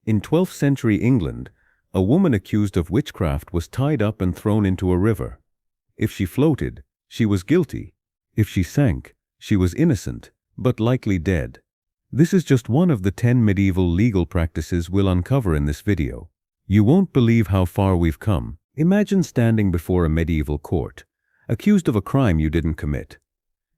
In 12th century England, a woman accused of witchcraft was tied up and thrown into a river. If she floated, she was guilty. If she sank, she was innocent, but likely dead. This is just one of the 10 medieval legal practices we'll uncover in this video. You won't believe how far we've come. Imagine standing before a medieval court, accused of a crime you didn't commit.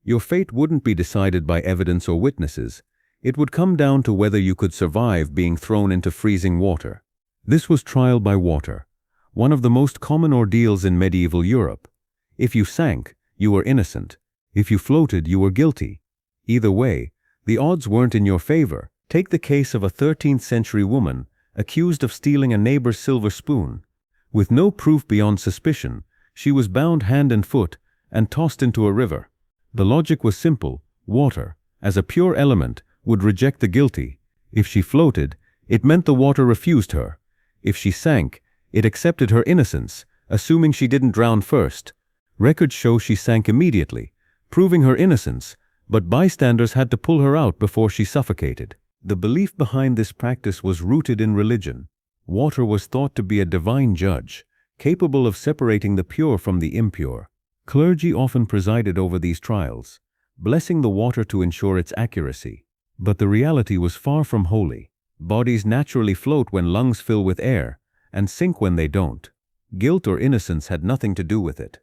Your fate wouldn't be decided by evidence or witnesses. It would come down to whether you could survive being thrown into freezing water. This was trial by water, one of the most common ordeals in medieval Europe. If you sank, you were innocent. If you floated, you were guilty. Either way, the odds weren't in your favor. Take the case of a 13th century woman accused of stealing a neighbor's silver spoon. With no proof beyond suspicion, she was bound hand and foot and tossed into a river. The logic was simple. Water, as a pure element, would reject the guilty. If she floated, it meant the water refused her. If she sank, it accepted her innocence, assuming she didn't drown first. Records show she sank immediately, proving her innocence, but bystanders had to pull her out before she suffocated. The belief behind this practice was rooted in religion. Water was thought to be a divine judge, capable of separating the pure from the impure. Clergy often presided over these trials, blessing the water to ensure its accuracy. But the reality was far from holy. Bodies naturally float when lungs fill with air, and sink when they don't. Guilt or innocence had nothing to do with it.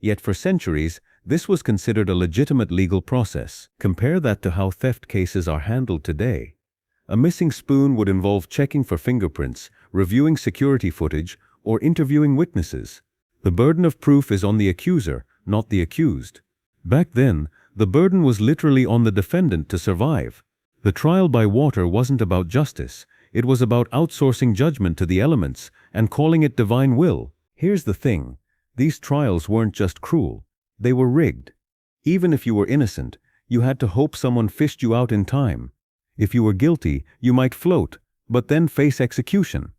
Yet for centuries, this was considered a legitimate legal process. Compare that to how theft cases are handled today. A missing spoon would involve checking for fingerprints, reviewing security footage, or interviewing witnesses. The burden of proof is on the accuser, not the accused. Back then, the burden was literally on the defendant to survive. The trial by water wasn't about justice. It was about outsourcing judgment to the elements and calling it divine will. Here's the thing. These trials weren't just cruel. They were rigged. Even if you were innocent, you had to hope someone fished you out in time. If you were guilty, you might float, but then face execution.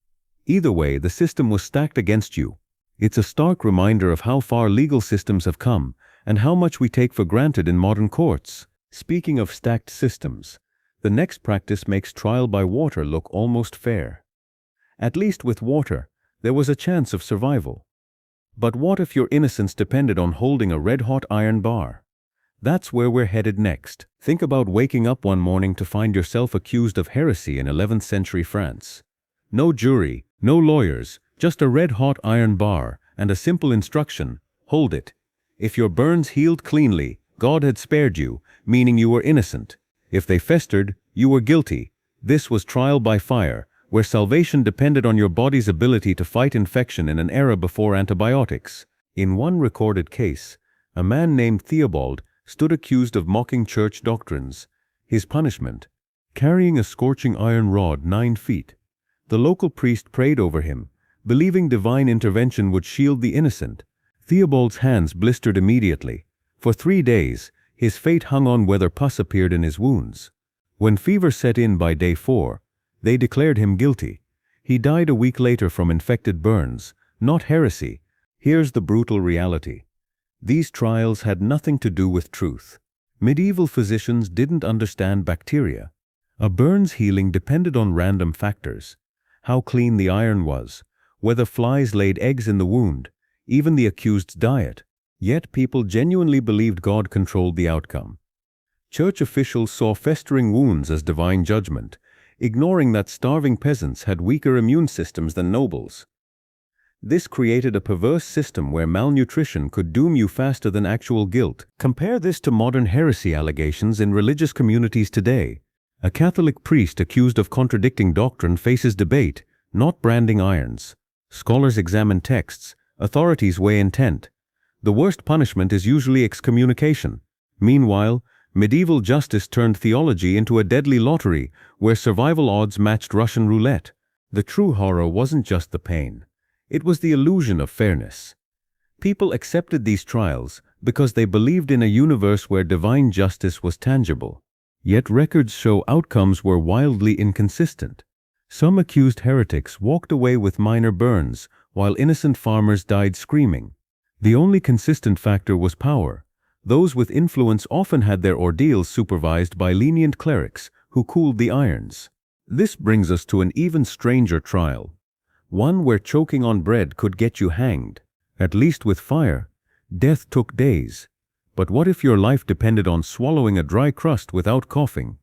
Either way, the system was stacked against you. It's a stark reminder of how far legal systems have come and how much we take for granted in modern courts. Speaking of stacked systems, the next practice makes trial by water look almost fair. At least with water, there was a chance of survival. But what if your innocence depended on holding a red-hot iron bar? That's where we're headed next. Think about waking up one morning to find yourself accused of heresy in 11th century France. No jury, no lawyers, just a red-hot iron bar and a simple instruction: hold it. If your burns healed cleanly, God had spared you, meaning you were innocent. If they festered, you were guilty. This was trial by fire, where salvation depended on your body's ability to fight infection in an era before antibiotics. In one recorded case, a man named Theobald stood accused of mocking church doctrines. His punishment: carrying a scorching iron rod 9 feet. The local priest prayed over him, believing divine intervention would shield the innocent. Theobald's hands blistered immediately. For 3 days, his fate hung on whether pus appeared in his wounds. When fever set in by day 4, they declared him guilty. He died a week later from infected burns, not heresy. Here's the brutal reality. These trials had nothing to do with truth. Medieval physicians didn't understand bacteria. A burn's healing depended on random factors: how clean the iron was, whether flies laid eggs in the wound, even the accused's diet. Yet people genuinely believed God controlled the outcome. Church officials saw festering wounds as divine judgment, ignoring that starving peasants had weaker immune systems than nobles. This created a perverse system where malnutrition could doom you faster than actual guilt. Compare this to modern heresy allegations in religious communities today. A Catholic priest accused of contradicting doctrine faces debate, not branding irons. Scholars examine texts, authorities weigh intent. The worst punishment is usually excommunication. Meanwhile, medieval justice turned theology into a deadly lottery where survival odds matched Russian roulette. The true horror wasn't just the pain. It was the illusion of fairness. People accepted these trials because they believed in a universe where divine justice was tangible. Yet records show outcomes were wildly inconsistent. Some accused heretics walked away with minor burns, while innocent farmers died screaming. The only consistent factor was power. Those with influence often had their ordeals supervised by lenient clerics who cooled the irons. This brings us to an even stranger trial. One where choking on bread could get you hanged. At least with fire, death took days. But what if your life depended on swallowing a dry crust without coughing?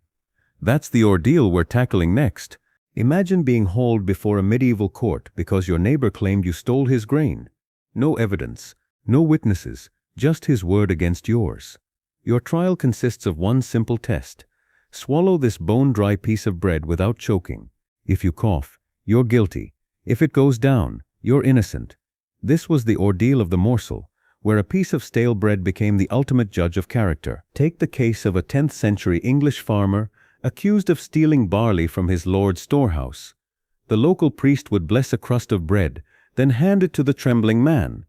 That's the ordeal we're tackling next. Imagine being hauled before a medieval court because your neighbor claimed you stole his grain. No evidence, no witnesses, just his word against yours. Your trial consists of one simple test. Swallow this bone-dry piece of bread without choking. If you cough, you're guilty. If it goes down, you're innocent. This was the ordeal of the morsel, where a piece of stale bread became the ultimate judge of character. Take the case of a 10th century English farmer accused of stealing barley from his lord's storehouse. The local priest would bless a crust of bread, then hand it to the trembling man.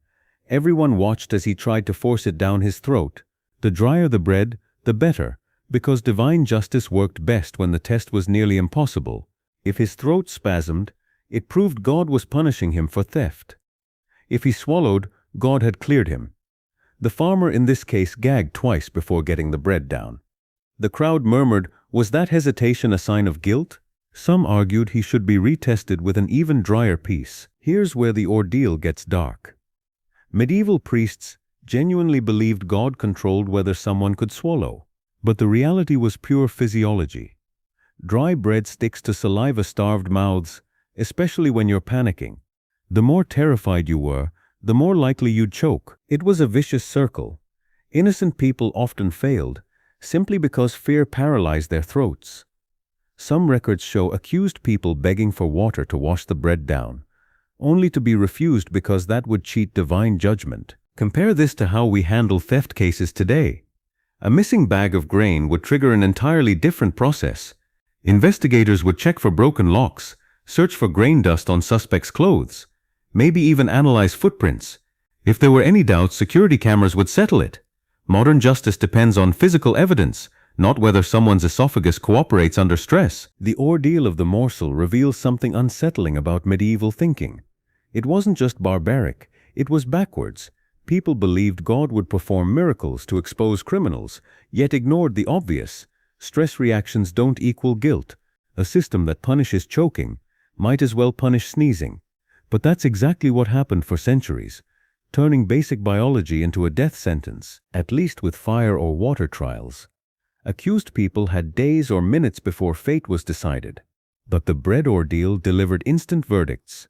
Everyone watched as he tried to force it down his throat. The drier the bread, the better, because divine justice worked best when the test was nearly impossible. If his throat spasmed, it proved God was punishing him for theft. If he swallowed, God had cleared him. The farmer in this case gagged twice before getting the bread down. The crowd murmured, was that hesitation a sign of guilt? Some argued he should be retested with an even drier piece. Here's where the ordeal gets dark. Medieval priests genuinely believed God controlled whether someone could swallow. But the reality was pure physiology. Dry bread sticks to saliva-starved mouths, especially when you're panicking. The more terrified you were, the more likely you'd choke. It was a vicious circle. Innocent people often failed, simply because fear paralyzed their throats. Some records show accused people begging for water to wash the bread down, only to be refused because that would cheat divine judgment. Compare this to how we handle theft cases today. A missing bag of grain would trigger an entirely different process. Investigators would check for broken locks, search for grain dust on suspects' clothes, maybe even analyze footprints. If there were any doubts, security cameras would settle it. Modern justice depends on physical evidence, not whether someone's esophagus cooperates under stress. The ordeal of the morsel reveals something unsettling about medieval thinking. It wasn't just barbaric, it was backwards. People believed God would perform miracles to expose criminals, yet ignored the obvious. Stress reactions don't equal guilt. A system that punishes choking might as well punish sneezing. But that's exactly what happened for centuries, turning basic biology into a death sentence. At least with fire or water trials, accused people had days or minutes before fate was decided. But the bread ordeal delivered instant verdicts.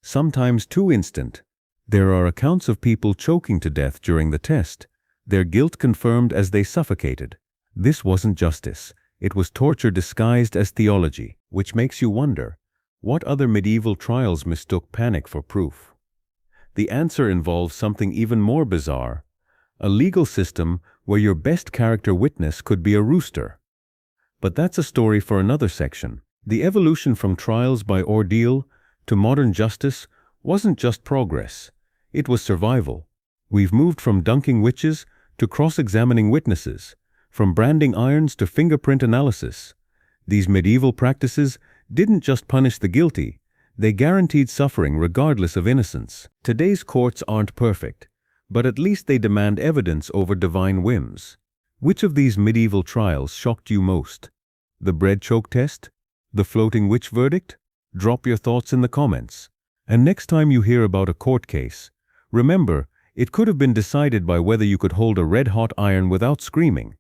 Sometimes too instant. There are accounts of people choking to death during the test, their guilt confirmed as they suffocated. This wasn't justice. It was torture disguised as theology, which makes you wonder, what other medieval trials mistook panic for proof? The answer involves something even more bizarre, a legal system where your best character witness could be a rooster. But that's a story for another section. The evolution from trials by ordeal to modern justice wasn't just progress. It was survival. We've moved from dunking witches to cross-examining witnesses, from branding irons to fingerprint analysis. These medieval practices didn't just punish the guilty, they guaranteed suffering regardless of innocence. Today's courts aren't perfect, but at least they demand evidence over divine whims. Which of these medieval trials shocked you most? The bread choke test? The floating witch verdict? Drop your thoughts in the comments. And next time you hear about a court case, remember, it could have been decided by whether you could hold a red-hot iron without screaming.